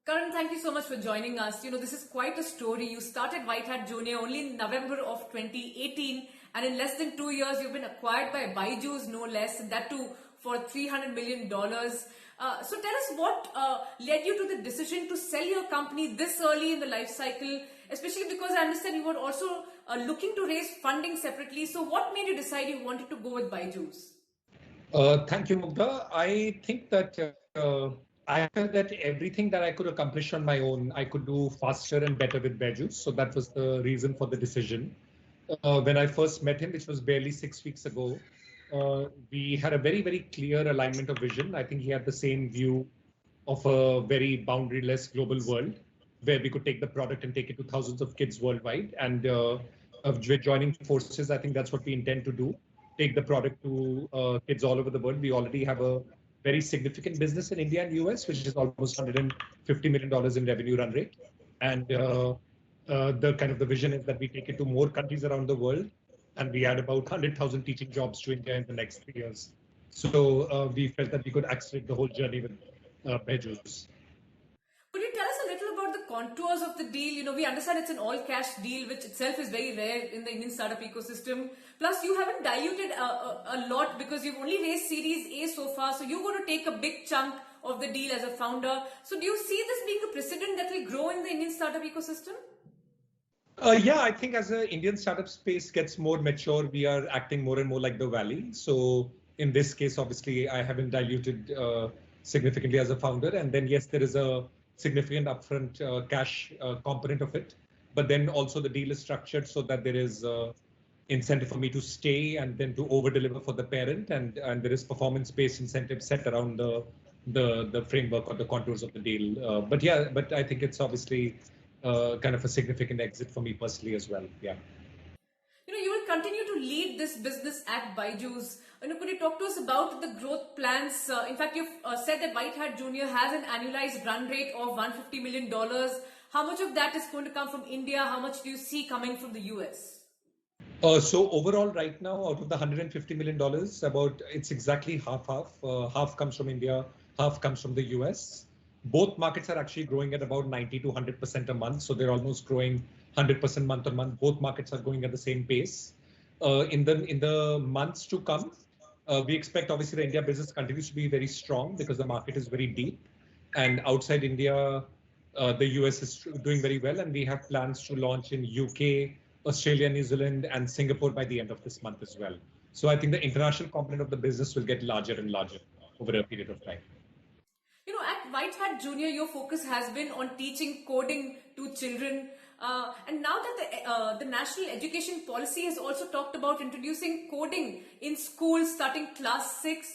Karan, thank you so much for joining us. This is quite a story. You started WhiteHat Junior only in November of 2018, and in less than 2 years, you've been acquired by Byju's, no less, and that too for $300 million. So tell us what led you to the decision to sell your company this early in the life cycle, especially because I understand you were also looking to raise funding separately. So what made you decide you wanted to go with Byju's? Thank you, Mugdha. I think that I felt that everything that I could accomplish on my own, I could do faster and better with Byju. So that was the reason for the decision. When I first met him, which was barely 6 weeks ago, we had a very, very clear alignment of vision. I think he had the same view of a very boundaryless global world where we could take the product and take it to thousands of kids worldwide. And with joining forces, I think that's what we intend to do. Take the product to kids all over the world. We already have a very significant business in India and US, which is almost $150 million in revenue run rate. And the kind of the vision is that we take it to more countries around the world, and we add about 100,000 teaching jobs to India in the next 3 years. So we felt that we could accelerate the whole journey with Byju's. Could you tell us a little about the contours of the deal? We understand it's an all-cash deal, which itself is very rare in the Indian startup ecosystem. Plus, you haven't diluted a lot because you've only raised Series A so far. So you're going to take a big chunk of the deal as a founder. So do you see this being a precedent that will grow in the Indian startup ecosystem? Yeah, I think as the Indian startup space gets more mature, we are acting more and more like the Valley. So in this case, obviously, I haven't diluted significantly as a founder. And then, yes, there is a significant upfront cash component of it. But then also the deal is structured so that there is incentive for me to stay and then to over deliver for the parent. And there is performance-based incentives set around the framework or the contours of the deal. But yeah, but I think it's obviously kind of a significant exit for me personally as well. Yeah. You will continue to lead this business at Byju's. Could you talk to us about the growth plans? In fact, you've said that WhiteHat Junior has an annualized run rate of $150 million. How much of that is going to come from India? How much do you see coming from the US? So overall, right now, out of the $150 million, about it's exactly half-half. Half comes from India, half comes from the US. Both markets are actually growing at about 90 to 100% a month. So they're almost growing 100% month on month. Both markets are going at the same pace. In the months to come, we expect obviously the India business continues to be very strong because the market is very deep. And outside India, the US is doing very well. And we have plans to launch in UK, Australia, New Zealand, and Singapore by the end of this month as well. So I think the international component of the business will get larger and larger over a period of time. At WhiteHat Junior, your focus has been on teaching coding to children. And now that the national education policy has also talked about introducing coding in schools starting class 6,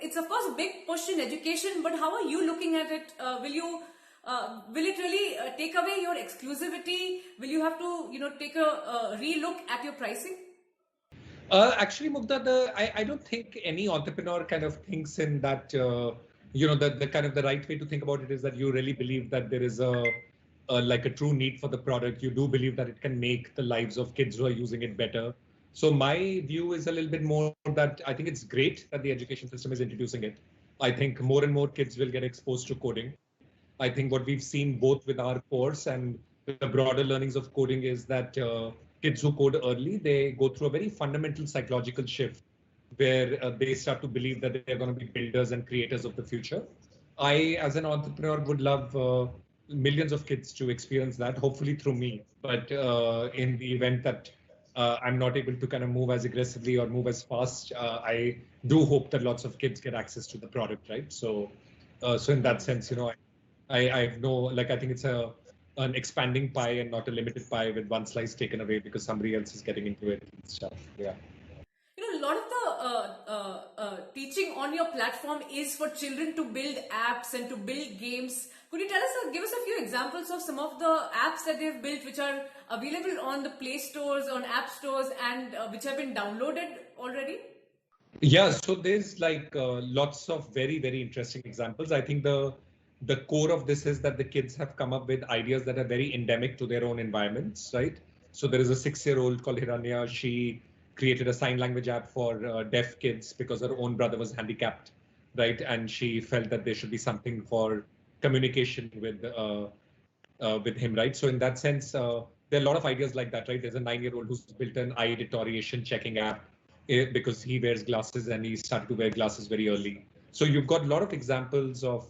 it's of course a big push in education, but how are you looking at it? Will it really take away your exclusivity? Will you have to, take a re-look at your pricing? Actually, Mugdha, I don't think any entrepreneur kind of thinks in that, the kind of the right way to think about it is that you really believe that there is like a true need for the product. You do believe that it can make the lives of kids who are using it better. So my view is a little bit more that I think it's great that the education system is introducing it. I think more and more kids will get exposed to coding. I think what we've seen both with our course and the broader learnings of coding is that kids who code early, they go through a very fundamental psychological shift where they start to believe that they're going to be builders and creators of the future. I, as an entrepreneur, would love millions of kids to experience that, hopefully through me. But in the event that I'm not able to kind of move as aggressively or move as fast, I do hope that lots of kids get access to the product, right? So in that sense, I have no, like, I think it's an expanding pie and not a limited pie with one slice taken away because somebody else is getting into it and stuff. Yeah. A lot of the teaching on your platform is for children to build apps and to build games. Could you tell us, give us a few examples of some of the apps that they've built which are available on the Play Stores, on App Stores, and which have been downloaded already? Yeah, so there's like lots of very, very interesting examples. I think the core of this is that the kids have come up with ideas that are very endemic to their own environments, right? So there is a 6-year-old called Hiranya. She created a sign language app for deaf kids because her own brother was handicapped, right? And she felt that there should be something for communication with him, right? So in that sense, there are a lot of ideas like that, right? There's a 9-year-old who's built an eye deterioration checking app because he wears glasses and he started to wear glasses very early. So you've got a lot of examples of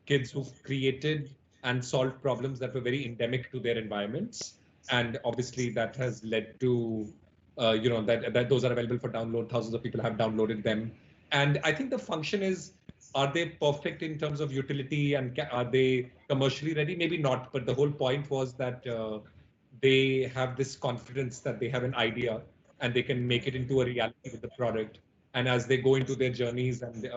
kids who've created and solved problems that were very endemic to their environments. And obviously that has led to, that those are available for download. Thousands of people have downloaded them. And I think the function is, are they perfect in terms of utility and are they commercially ready? Maybe not, but the whole point was that they have this confidence that they have an idea and they can make it into a reality with the product. And as they go into their journeys and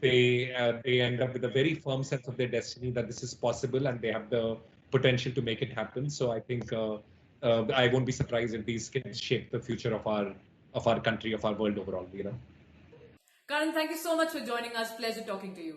they end up with a very firm sense of their destiny that this is possible and they have the potential to make it happen. So I think I won't be surprised if these kids shape the future of our country, of our world overall. Karan, thank you so much for joining us. Pleasure talking to you.